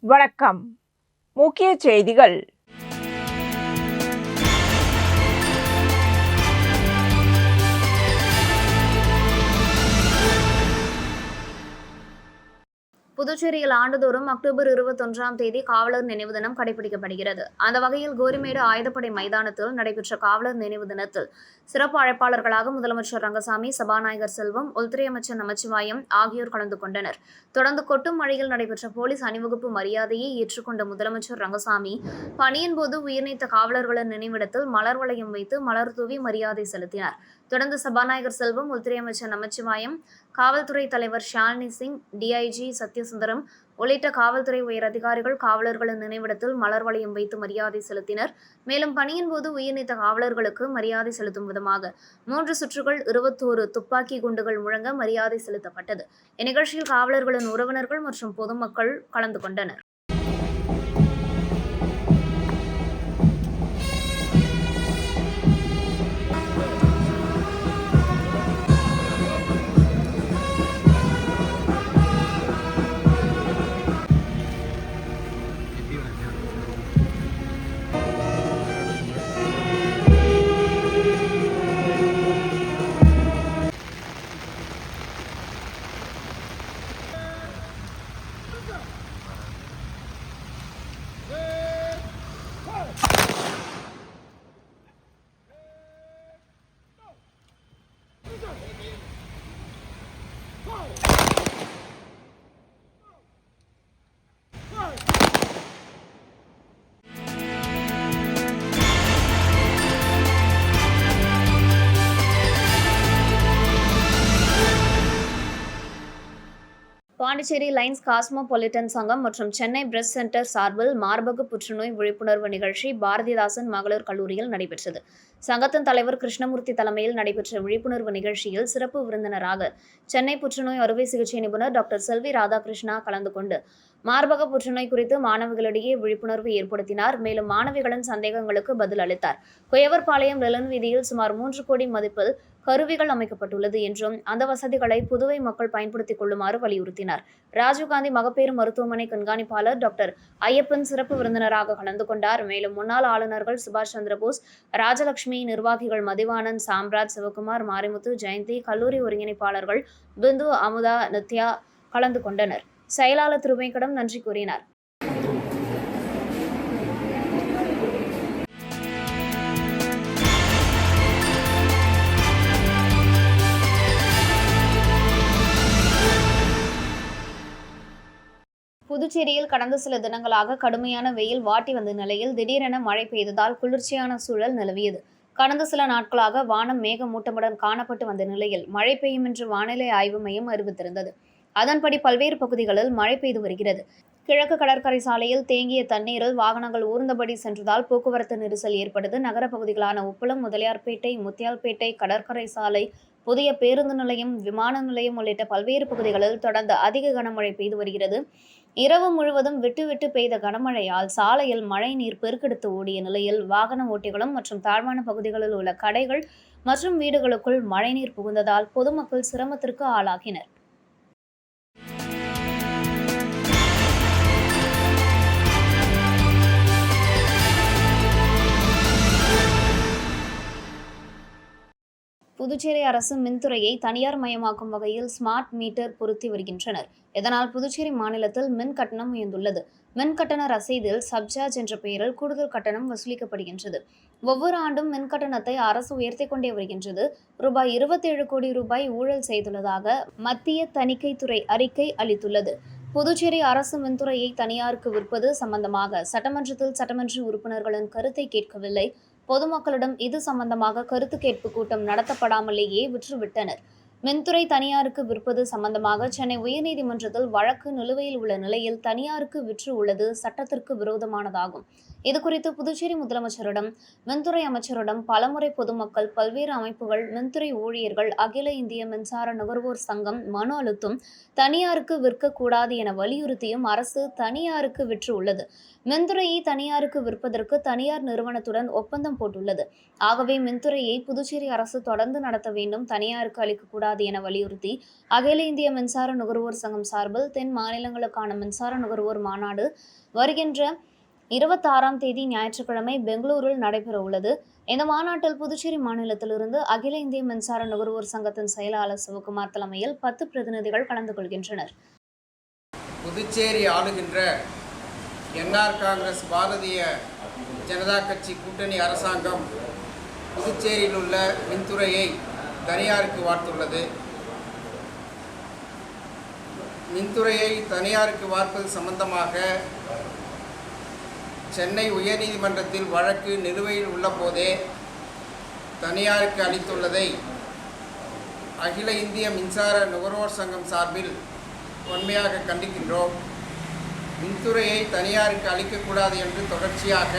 வணக்கம். முக்கிய செய்திகள். புதுச்சேரியில் ஆண்டுதோறும் அக்டோபர் 21ஆம் தேதி காவலர் நினைவு தினம் கடைபிடிக்கப்படுகிறது. அந்த வகையில் கோரிமேடு ஆயுதப்படை மைதானத்தில் நடைபெற்ற காவலர் நினைவு தினத்தில் சிறப்பு அழைப்பாளர்களாக முதலமைச்சர் ரங்கசாமி, சபாநாயகர் செல்வம், உள்துறை அமைச்சர் நமச்சிவாயம் ஆகியோர் கலந்து கொண்டனர். தொடர்ந்து கொட்டும் மழையில் நடைபெற்ற போலீஸ் அணிவகுப்பு மரியாதையை ஏற்றுக்கொண்ட முதலமைச்சர் ரங்கசாமி, பணியின் போது உயிர்நீத்த காவலர்களின் நினைவிடத்தில் மலர் வளையம் வைத்து மலர் தூவி மரியாதை செலுத்தினார். தொடர்ந்து சபாநாயகர் செல்வம், உள்துறை அமைச்சர் நமச்சிவாயம், காவல்துறை தலைவர் ஷாலினி சிங், டிஐஜி சத்யசுந்தரம் உள்ளிட்ட காவல்துறை உயர் அதிகாரிகள் காவலர்களின் நினைவிடத்தில் மலர் வளையம் வைத்து மரியாதை செலுத்தினர். மேலும் பணியின் போது உயிர்நீத்த காவலர்களுக்கு மரியாதை செலுத்தும் விதமாக 3 சுற்றுகள் 21 துப்பாக்கி குண்டுகள் முழங்க மரியாதை செலுத்தப்பட்டது. இந்நிகழ்ச்சியில் காவலர்களின் உறவினர்கள் மற்றும் பொதுமக்கள் கலந்து கொண்டனர். பாண்டிச்சேரி லைன்ஸ் காஸ்மோபாலிட்டன் சங்கம் மற்றும் சென்னை பிரஸ்ட் சென்டர் சார்பில் மார்பக புற்றுநோய் விழிப்புணர்வு நிகழ்ச்சி பாரதிதாசன் மகளிர் கல்லூரியில் நடைபெற்றது. சங்கத்தின் தலைவர் கிருஷ்ணமூர்த்தி தலைமையில் நடைபெற்ற விழிப்புணர்வு நிகழ்ச்சியில் சிறப்பு விருந்தினராக சென்னை புற்றுநோய் அறுவை சிகிச்சை நிபுணர் டாக்டர் செல்வி ராதாகிருஷ்ணா கலந்து கொண்டு மார்பக புற்றுநோய் குறித்து மாணவிகளிடையே விழிப்புணர்வு ஏற்படுத்தினார். மேலும் மாணவிகளின் சந்தேகங்களுக்கு பதில் அளித்தார். குயவர்பாளையம் லெலன் வீதியில் சுமார் 3 கோடி மதிப்பில் கருவிகள் அமைக்கப்பட்டுள்ளது என்றும் அந்த வசதிகளை புதுவை மக்கள் பயன்படுத்திக் கொள்ளுமாறு வலியுறுத்தினார். ராஜீவ்காந்தி மகப்பேறு மருத்துவமனை கண்காணிப்பாளர் டாக்டர் ஐயப்பன் சிறப்பு விருந்தினராக கலந்து கொண்டார். மேலும் முன்னாள் ஆளுநர்கள் சுபாஷ் சந்திரபோஸ், ராஜலட்சுமி, நிர்வாகிகள் மதிவானந்த், சாம்ராஜ், சிவகுமார், மாரிமுத்து, ஜெயந்தி, கல்லூரி ஒருங்கிணைப்பாளர்கள் பிந்து, அமுதா, நித்யா கலந்து கொண்டனர். செயலாளர் திருவேங்கடம் நன்றி கூறினார். புதுச்சேரியில் கடந்த சில தினங்களாக கடுமையான வெயில் வாட்டி வந்த நிலையில் திடீரென மழை பெய்ததால் குளிர்ச்சியான சூழல் நிலவியது. கடந்த சில நாட்களாக வானம் மேகமூட்டமுடன் காணப்பட்டு வந்த நிலையில் மழை பெய்யும் என்று வானிலை ஆய்வு மையம் அறிவித்திருந்தது. அதன்படி பல்வேறு பகுதிகளில் மழை பெய்து வருகிறது. கிழக்கு கடற்கரை சாலையில் தேங்கிய தண்ணீரில் வாகனங்கள் ஊர்ந்தபடி சென்றதால் போக்குவரத்து நெரிசல் ஏற்பட்டது. நகர பகுதிகளான உப்பளம், முதலியார்பேட்டை, முத்தியால்பேட்டை, கடற்கரை சாலை, புதிய பேருந்து நிலையம், விமான நிலையம் உள்ளிட்ட பல்வேறு பகுதிகளில் தொடர்ந்து அதிக கனமழை பெய்து வருகிறது. இரவு முழுவதும் விட்டு விட்டு பெய்த கனமழையால் சாலையில் மழை நீர் பெருக்கெடுத்து ஓடிய நிலையில் வாகன ஓட்டிகளும் மற்றும் தாழ்வான பகுதிகளில் உள்ள கடைகள் மற்றும் வீடுகளுக்குள் மழைநீர் புகுந்ததால் பொதுமக்கள் சிரமத்திற்கு ஆளாகினர். புதுச்சேரி அரசு மின்துறையை தனியார் மயமாக்கும் வகையில் ஸ்மார்ட் மீட்டர் பொருத்தி வருகின்றனர். இதனால் புதுச்சேரி மாநிலத்தில் மின் கட்டணம் உயர்ந்துள்ளது. மின் கட்டண ரசீதில் சப்சார்ஜ் என்ற பெயரில் கூடுதல் கட்டணம் வசூலிக்கப்படுகின்றது. ஒவ்வொரு ஆண்டும் மின் கட்டணத்தை அரசு உயர்த்திக் கொண்டே வருகின்றது. ரூபாய் 27 கோடி ஊழல் செய்துள்ளதாக மத்திய தணிக்கைத்துறை அறிக்கை அளித்துள்ளது. புதுச்சேரி அரசு மின்துறையை தனியாருக்கு விற்பது சம்பந்தமாக சட்டமன்றத்தில் சட்டமன்ற உறுப்பினர்களின் கருத்தை கேட்கவில்லை. பொதுமக்களிடம் இது சம்பந்தமாக கருத்து கேட்பு கூட்டம் நடத்தப்படாமலேயே விற்றுவிட்டனர். மின்துறை தனியாருக்கு விற்பது சம்பந்தமாக சென்னை உயர்நீதிமன்றத்தில் வழக்கு நிலுவையில் உள்ள நிலையில் தனியாருக்கு விற்று உள்ளது சட்டத்திற்கு விரோதமானதாகும். இதுகுறித்து புதுச்சேரி முதலமைச்சரிடம், மின்துறை அமைச்சரிடம் பலமுறை பொதுமக்கள், பல்வேறு அமைப்புகள், மின்துறை ஊழியர்கள், அகில இந்திய மின்சார நுகர்வோர் சங்கம் மனு அளித்தும் தனியாருக்கு விற்கக்கூடாது என வலியுறுத்தியும் அரசு தனியாருக்கு விற்று உள்ளது. மின்துறையை தனியாருக்கு விற்பதற்கு தனியார் நிறுவனத்துடன் ஒப்பந்தம் போட்டுள்ளது. ஆகவே மின்துறையை புதுச்சேரி அரசு தொடர்ந்து நடத்த வேண்டும், தனியாருக்கு அளிக்கக்கூடாது அளிக்கக்கூடாது என வலியுறுத்தி அகில இந்திய மின்சார நுகர்வோர் சங்கம் சார்பில் தென் மாநிலங்களுக்கான மின்சார நுகர்வோர் மாநாடு வருகின்ற 26ஆம் தேதி ஞாயிற்றுக்கிழமை பெங்களூரில் நடைபெற உள்ளது. இந்த மாநாட்டில் புதுச்சேரி மாநிலத்திலிருந்து அகில இந்திய மின்சார நுகர்வோர் சங்கத்தின் செயலாளர் சிவகுமார் தலைமையில் 10 பிரதிநிதிகள் கலந்து கொள்கின்றனர். புதுச்சேரி ஆளுகின்ற என்ஆர் காங்கிரஸ் பாரதிய ஜனதா கட்சி கூட்டணி அரசாங்கம் புதுச்சேரியில் உள்ள மின்துறையை தனியாருக்கு வார்த்துள்ளது. மின்துறையை தனியாருக்கு வார்ப்பது சம்பந்தமாக சென்னை உயர்நீதிமன்றத்தில் வழக்கு நிலுவையில் உள்ள போதே தனியாருக்கு அளித்துள்ளதை அகில இந்திய மின்சார நுகர்வோர் சங்கம் சார்பில் வன்மையாக கண்டிக்கின்றோம். மின்துறையை தனியாருக்கு அளிக்கக்கூடாது என்று தொடர்ச்சியாக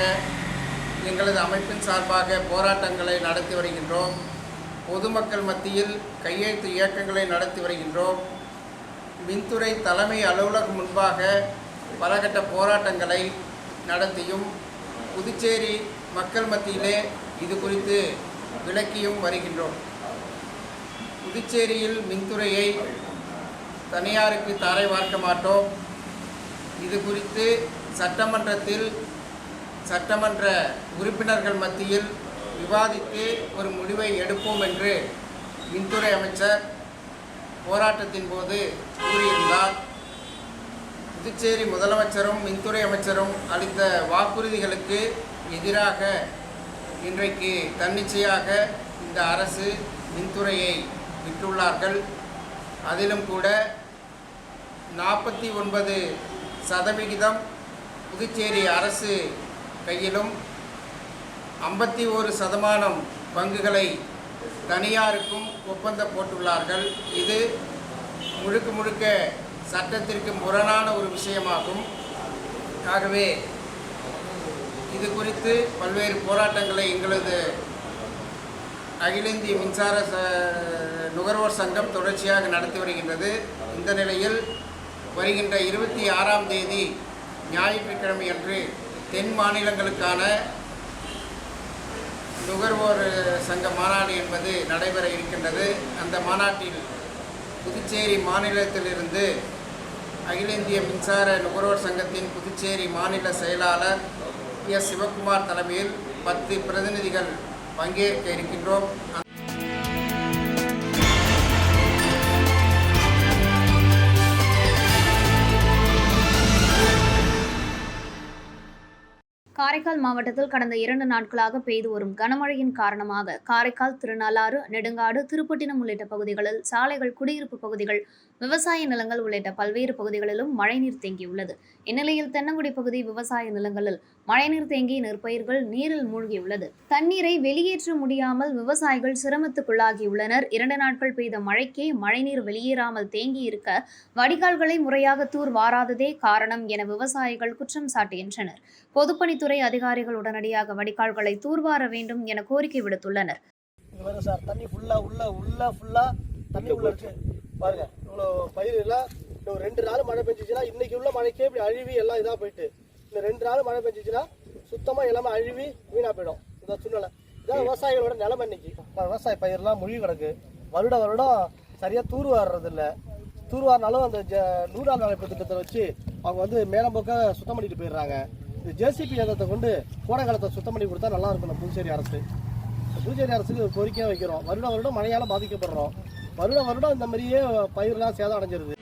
எங்களது அமைப்பின் சார்பாக போராட்டங்களை நடத்தி வருகின்றோம். பொதுமக்கள் மத்தியில் கையெழுத்து இயக்கங்களை நடத்தி வருகின்றோம். மின்துறை தலைமை அலுவலகம் முன்பாக பலகட்ட போராட்டங்களை நடத்தியும் புதுச்சேரி மக்கள் மத்தியிலே இது குறித்து விளக்கியும் வருகின்றோம். புதுச்சேரியில் மின்துறையை தனியாருக்கு தாரை வார்க்க மாட்டோம். இது குறித்து சட்டமன்றத்தில் சட்டமன்ற உறுப்பினர்கள் மத்தியில் விவாதித்து ஒரு முடிவை எடுப்போம் என்று மின்துறை அமைச்சர் போராட்டத்தின் போது கூறியிருந்தார். புதுச்சேரி முதலமைச்சரும் மின்துறை அமைச்சரும் அளித்த வாக்குறுதிகளுக்கு எதிராக இன்றைக்கு தன்னிச்சையாக இந்த அரசு மின்துறையை விற்றுள்ளார்கள். அதிலும் கூட 49% புதுச்சேரி அரசு கையிலும் 51% பங்குகளை தனியாருக்கும் ஒப்பந்தம் போட்டுள்ளார்கள். இது முழுக்க முழுக்க சட்டத்திற்கு முரணான ஒரு விஷயமாகும். ஆகவே இது குறித்து பல்வேறு போராட்டங்களை எங்களது அகில இந்திய மின்சார நுகர்வோர் சங்கம் தொடர்ச்சியாக நடத்தி வருகின்றது. இந்த நிலையில் வருகின்ற 26ஆம் தேதி ஞாயிற்றுக்கிழமை அன்று தென் மாநிலங்களுக்கான நுகர்வோர் சங்க மாநாடு என்பது நடைபெற இருக்கின்றது. அந்த மாநாட்டில் புதுச்சேரி மாநிலத்திலிருந்து அகில இந்திய மின்சார நுகர்வோர் சங்கத்தின் புதுச்சேரி மாநில செயலாளர் எஸ். சிவகுமார் தலைமையில் 10 பிரதிநிதிகள் பங்கேற்க இருக்கின்றோம். காரைக்கால் மாவட்டத்தில் கடந்த 2 நாட்களாக பெய்து வரும் கனமழையின் காரணமாக காரைக்கால், திருநள்ளாறு, நெடுங்காடு, திருப்பட்டினம் உள்ளிட்ட பகுதிகளில் சாலைகள், குடியிருப்பு பகுதிகள், விவசாய நிலங்கள் உள்ளிட்ட பல்வேறு பகுதிகளிலும் மழைநீர் தேங்கியுள்ளது. இந்நிலையில் தென்னங்குடி பகுதி விவசாய நிலங்களில் மழைநீர் தேங்கி நெற்பயிர்கள் நீரில் மூழ்கியுள்ளது. தண்ணீரை வெளியேற்ற முடியாமல் விவசாயிகள் சிரமத்துக்குள்ளாகியுள்ளனர். 2 நாட்கள் பெய்த மழைக்கே மழைநீர் வெளியேறாமல் தேங்கி இருக்க வடிகால்களை முறையாக தூர் வாராததே காரணம் என விவசாயிகள் குற்றம் சாட்டுகின்றனர். பொதுப்பணித்துறை அதிகாரிகள் உடனடியாக வடிகால்களை தூர்வார வேண்டும் என கோரிக்கை விடுத்துள்ளனர். தண்ணி தண்ணி உள்ள இருக்கு பாருங்க. இவ்வளோ பயிர் எல்லாம் ஒரு 2 நாள் மழை பெஞ்சிச்சுன்னா இன்னைக்கு உள்ள மழைக்கே இப்படி அழுவி எல்லாம் இதாக போயிட்டு, இந்த 2 நாள் மழை பெஞ்சிச்சுன்னா சுத்தமாக எல்லாமே அழுவி வீணாக போயிடும். இந்த சூழ்நிலை இதான் விவசாயிகளோட நிலைமை. இன்னைக்கு விவசாய பயிரெல்லாம் மூழ்கி கிடக்கு. வருடம் சரியாக தூர்வாடுறதில்லை. தூர்வாரினாலும் அந்த 100 நாள் வேலைப்பு திட்டத்தை வச்சு அவங்க வந்து மேலம்போக்க சுத்தம் பண்ணிட்டு போயிடுறாங்க. இந்த ஜேசிபி இயந்திரத்தை கொண்டு கோடை காலத்தை சுத்தம் பண்ணி கொடுத்தா நல்லா இருக்கும். நம்ம புதுச்சேரி அரசுக்கு ஒரு கோரிக்கையாக வைக்கிறோம். வருடம் மழையால் பாதிக்கப்படுறோம். வருடம் இந்த மாதிரியே பயிரெல்லாம் சேதம் அடைஞ்சிருது.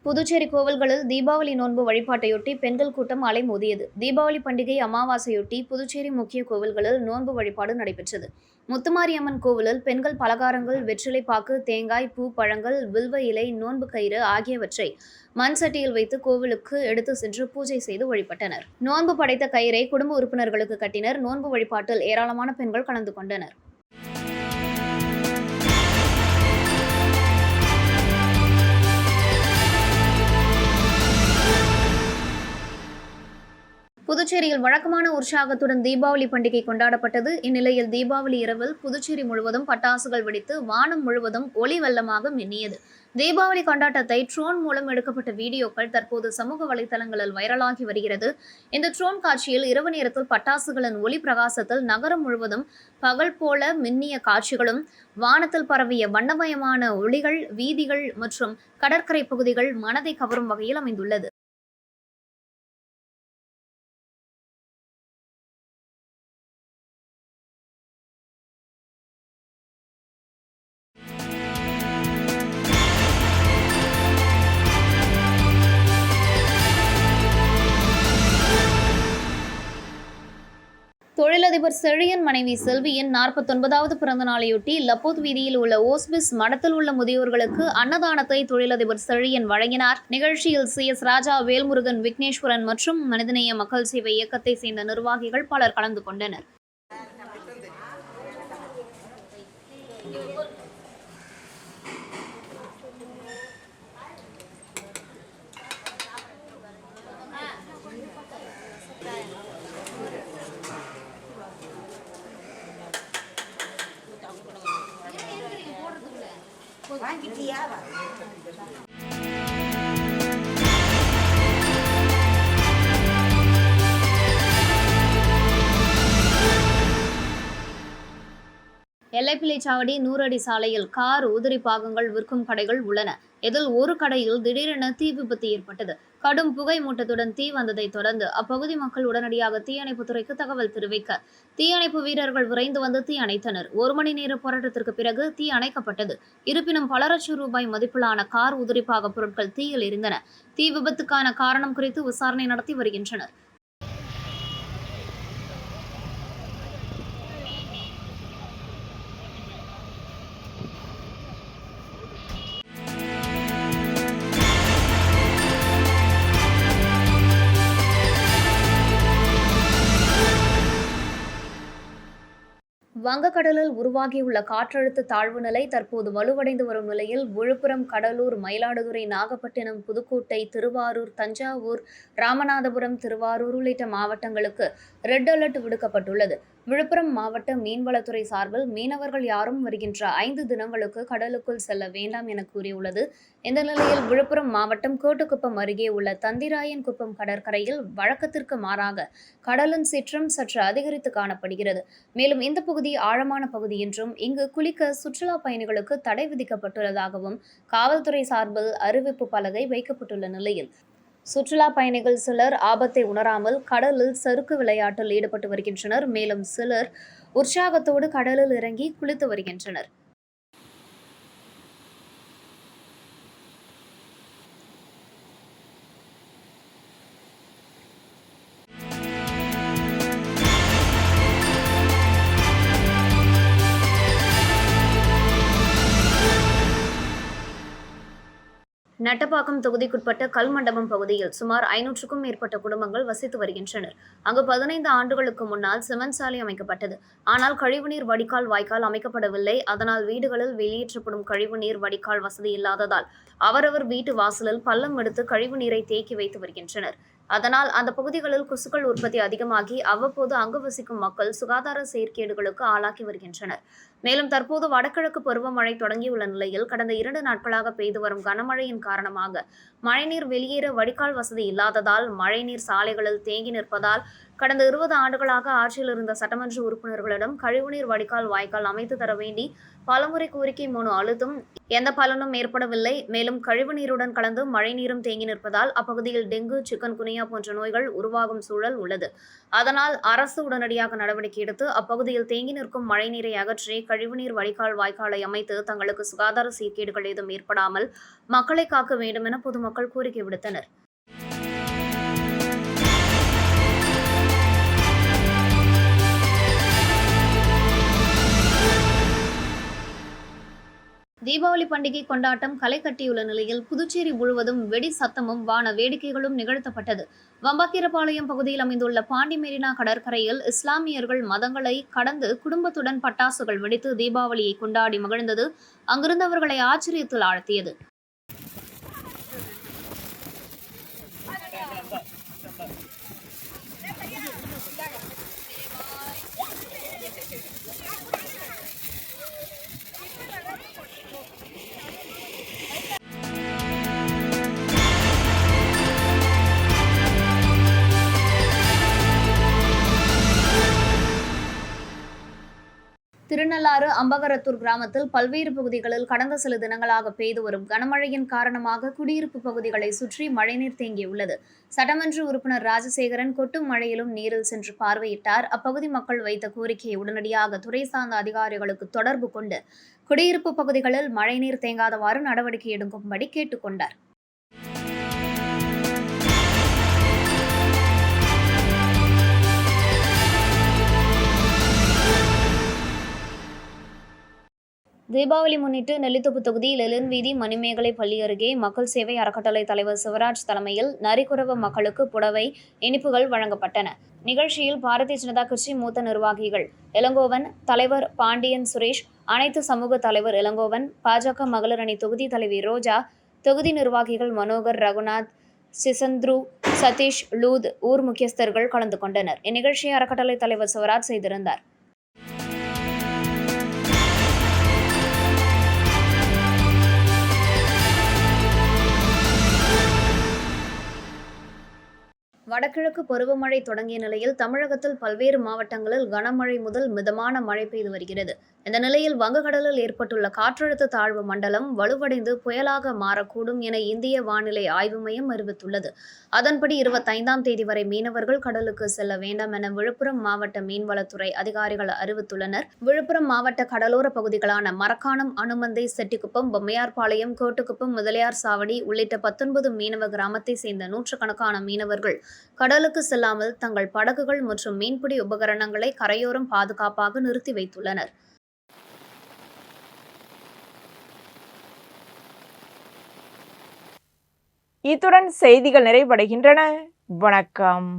புதுச்சேரி கோவில்களில் தீபாவளி நோன்பு வழிபாட்டையொட்டி பெண்கள் கூட்டம் அலைமோதியது. தீபாவளி பண்டிகை அமாவாசையொட்டி புதுச்சேரி முக்கிய கோவில்களில் நோன்பு வழிபாடு நடைபெற்றது. முத்துமாரியம்மன் கோவிலில் பெண்கள் பலகாரங்கள், வெற்றிலை பாக்கு, தேங்காய், பூ, பழங்கள், வில்வ இலை, நோன்பு கயிறு ஆகியவற்றை மண் சட்டியில் வைத்து கோவிலுக்கு எடுத்து சென்று பூஜை செய்து வழிபட்டனர். நோன்பு படைத்த கயிறை குடும்ப உறுப்பினர்களுக்கு கட்டினர். நோன்பு வழிபாட்டில் ஏராளமான பெண்கள் கலந்து கொண்டனர். புதுச்சேரியில் வழக்கமான உற்சாகத்துடன் தீபாவளி பண்டிகை கொண்டாடப்பட்டது. இந்நிலையில் தீபாவளி இரவில் புதுச்சேரி முழுவதும் பட்டாசுகள் வெடித்து வானம் முழுவதும் ஒளி வெள்ளமாக மின்னியது. தீபாவளி கொண்டாட்டத்தை ட்ரோன் மூலம் எடுக்கப்பட்ட வீடியோக்கள் தற்போது சமூக வலைதளங்களில் வைரலாகி வருகிறது. இந்த ட்ரோன் காட்சியில் இரவு நேரத்தில் பட்டாசுகளின் ஒளி பிரகாசத்தில் நகரம் முழுவதும் பகல் போல மின்னிய காட்சிகளும், வானத்தில் பரவிய வண்ணமயமான ஒளிகள், வீதிகள் மற்றும் கடற்கரை பகுதிகள் மனதை கவரும் வகையில் அமைந்துள்ளது. தொழிலதிபர் செழியன் மனைவி செல்வியின் 49வது பிறந்த நாளையொட்டி லப்போத் வீதியில் உள்ள ஓஸ்பிஸ் மடத்தில் உள்ள முதியோர்களுக்கு அன்னதானத்தை தொழிலதிபர் செழியன் வழங்கினார். நிகழ்ச்சியில் CS ராஜா, வேல்முருகன், விக்னேஸ்வரன் மற்றும் மனிதநேய மக்கள் சேவை இயக்கத்தை சேர்ந்த நிர்வாகிகள் பலர் கலந்து கொண்டனர். எல்லைப்பிள்ளைச்சாவடி 100 அடி சாலையில் கார் உதிரி பாகங்கள் விற்கும் கடைகள் உள்ளன. இதில் ஒரு கடையில் திடீரென தீ விபத்து ஏற்பட்டது. கடும் புகை மூட்டத்துடன் தீ வந்ததை தொடர்ந்து அப்பகுதி மக்கள் உடனடியாக தீயணைப்புத்துறைக்கு தகவல் தெரிவிக்க தீயணைப்பு வீரர்கள் விரைந்து வந்து தீ அணைத்தனர். 1 மணி நேர போராட்டத்திற்கு பிறகு தீ அணைக்கப்பட்டது. இருப்பினும் பல லட்சம் ரூபாய் மதிப்பிலான கார் உதிரிப்பாக பொருட்கள் தீயில் எரிந்தன. தீ விபத்துக்கான காரணம் குறித்து விசாரணை நடத்தி வருகின்றனர். வங்கக்கடலில் உருவாகியுள்ள காற்றழுத்த தாழ்வு நிலை தற்போது வலுவடைந்து வரும் நிலையில் விழுப்புரம், கடலூர், மயிலாடுதுறை, நாகப்பட்டினம், புதுக்கோட்டை, திருவாரூர், தஞ்சாவூர், ராமநாதபுரம், திருவாரூர் உள்ளிட்ட மாவட்டங்களுக்கு ரெட் அலர்ட் விடுக்கப்பட்டுள்ளது. விழுப்புரம் மாவட்ட மீன்வளத்துறை சார்பில் மீனவர்கள் யாரும் வருகின்ற 5 தினங்களுக்கு கடலுக்குள் செல்ல வேண்டாம் என கூறியுள்ளது. இந்த நிலையில் விழுப்புரம் மாவட்டம் கோட்டுக்குப்பம் அருகே உள்ள தந்திராயன் குப்பம் கடற்கரையில் வழக்கத்திற்கு மாறாக கடலின் சீற்றம் சற்று அதிகரித்து காணப்படுகிறது. மேலும் இந்த பகுதி ஆழமான பகுதி என்றும் இங்கு குளிக்க சுற்றுலா பயணிகளுக்கு தடை விதிக்கப்பட்டுள்ளதாகவும் காவல்துறை சார்பில் அறிவிப்பு பலகை வைக்கப்பட்டுள்ள நிலையில் சுற்றுலா பயணிகள் சிலர் ஆபத்தை உணராமல் கடலில் சறுக்கு விளையாட்டில் ஈடுபட்டு வருகின்றனர். மேலும் சிலர் உற்சாகத்தோடு கடலில் இறங்கி குளித்து வருகின்றனர். நட்டப்பாக்கம் தொகுதிக்குட்பட்ட கல்மண்டபம் பகுதியில் சுமார் 500க்கும் மேற்பட்ட குடும்பங்கள் வசித்து வருகின்றனர். அங்கு 15 ஆண்டுகளுக்கு முன்னால் சிமெண்ட் சாலை அமைக்கப்பட்டது. ஆனால் கழிவுநீர் வடிகால் வாய்க்கால் அமைக்கப்படவில்லை. அதனால் வீடுகளில் வெளியேற்றப்படும் கழிவுநீர் வடிகால் வசதி இல்லாததால் அவரவர் வீட்டு வாசலில் பள்ளம் எடுத்து கழிவுநீரை தேக்கி வைத்து வருகின்றனர். அதனால் அந்த பகுதிகளில் கொசுக்கள் உற்பத்தி அதிகமாகி அவ்வப்போது அங்கு வசிக்கும் மக்கள் சுகாதார சீர்கேடுகளுக்கு ஆளாக்கி வருகின்றனர். மேலும் தற்போது வடகிழக்கு பருவமழை தொடங்கியுள்ள நிலையில் கடந்த 2 நாட்களாக பெய்து வரும் கனமழையின் காரணமாக மழைநீர் வெளியேற வடிகால் வசதி இல்லாததால் மழைநீர் சாலைகளில் தேங்கி நிற்பதால் கடந்த 20 ஆண்டுகளாக ஆட்சியில் இருந்த சட்டமன்ற உறுப்பினர்களிடம் கழிவுநீர் வடிகால் வாய்க்கால் அமைத்து தர வேண்டி பலமுறை கோரிக்கை மனு அழுத்தும் எந்த பலனும் ஏற்படவில்லை. மேலும் கழிவுநீருடன் கலந்து மழைநீரும் தேங்கி நிற்பதால் அப்பகுதியில் டெங்கு, சிக்கன் குனியா போன்ற நோய்கள் உருவாகும் சூழல் உள்ளது. அதனால் அரசு உடனடியாக நடவடிக்கை எடுத்து அப்பகுதியில் தேங்கி நிற்கும் மழைநீரை அகற்றி கழிவுநீர் வடிகால் வாய்க்காலை அமைத்து தங்களுக்கு சுகாதார சீர்கேடுகள் ஏதும் ஏற்படாமல் மக்களை காக்க வேண்டும் என பொதுமக்கள் கோரிக்கை விடுத்தனர். தீபாவளி பண்டிகை கொண்டாட்டம் களை கட்டியுள்ள நிலையில் புதுச்சேரி முழுவதும் வெடி சத்தமும் வான வேடிக்கைகளும் நிகழ்த்தப்பட்டது. வம்பாக்கீரபாளையம் பகுதியில் அமைந்துள்ள பாண்டி மெரினா கடற்கரையில் இஸ்லாமியர்கள் மதங்களை கடந்து குடும்பத்துடன் பட்டாசுகள் வெடித்து தீபாவளியை கொண்டாடி மகிழ்ந்தது அங்கிருந்தவர்களை ஆச்சரியத்தில் ஆழ்த்தியது. திருநள்ளாறு அம்பகரத்தூர் கிராமத்தில் பல்வேறு பகுதிகளில் கடந்த சில தினங்களாக பெய்து வரும் கனமழையின் காரணமாக குடியிருப்பு பகுதிகளை சுற்றி மழைநீர் தேங்கியுள்ளது. சட்டமன்ற உறுப்பினர் ராஜசேகரன் கொட்டும் மழையிலும் நீரில் சென்று பார்வையிட்டார். அப்பகுதி மக்கள் வைத்த கோரிக்கையை உடனடியாக துறை சார்ந்த அதிகாரிகளுக்கு தொடர்பு கொண்டு குடியிருப்பு பகுதிகளில் மழைநீர் தேங்காதவாறு நடவடிக்கை எடுக்கும்படி கேட்டுக் கொண்டார். தீபாவளி முன்னிட்டு நெல்லித்தோப்பு தொகுதி லெலின் வீதி மணிமேகலை பள்ளி அருகே மக்கள் சேவை அறக்கட்டளை தலைவர் சிவராஜ் தலைமையில் நரிக்குறவ மக்களுக்கு புடவை, இனிப்புகள் வழங்கப்பட்டன. நிகழ்ச்சியில் பாரதிய ஜனதா கட்சி மூத்த நிர்வாகிகள் இளங்கோவன், தலைவர் பாண்டியன் சுரேஷ், அனைத்து சமூக தலைவர் இளங்கோவன், பாஜக மகளிர் அணி தொகுதி தலைவி ரோஜா, தொகுதி நிர்வாகிகள் மனோகர், ரகுநாத், சிசந்த்ரு, சதீஷ், லூத், ஊர் முக்கியஸ்தர்கள் கலந்து கொண்டனர். இந்நிகழ்ச்சியை அறக்கட்டளை தலைவர் சிவராஜ் செய்திருந்தார். வடகிழக்கு பருவமழை தொடங்கிய நிலையில் தமிழகத்தில் பல்வேறு மாவட்டங்களில் கனமழை முதல் மிதமான மழை பெய்து வருகிறது. இந்த நிலையில் வங்கக்கடலில் ஏற்பட்டுள்ள காற்றழுத்த தாழ்வு மண்டலம் வலுவடைந்து புயலாக மாறக்கூடும் என இந்திய வானிலை ஆய்வு மையம் அறிவித்துள்ளது. அதன்படி 25ஆம் தேதி வரை மீனவர்கள் கடலுக்கு செல்ல வேண்டாம் என விழுப்புரம் மாவட்ட மீன்வளத்துறை அதிகாரிகள் அறிவித்துள்ளனர். விழுப்புரம் மாவட்ட கடலோர பகுதிகளான மரக்காணம், அனுமந்தை, செட்டிக்குப்பம், பொம்மையார்பாளையம், கோட்டுக்குப்பம், முதலியார் சாவடி உள்ளிட்ட 19 மீனவ கிராமத்தை சேர்ந்த நூற்றுக்கணக்கான மீனவர்கள் கடலுக்கு செல்லாமல் தங்கள் படகுகள் மற்றும் மீன்பிடி உபகரணங்களை கரையோரம் பாதுகாப்பாக நிறுத்தி வைத்துள்ளனர். இத்துடன் செய்திகள் நிறைவடைகின்றன. வணக்கம்.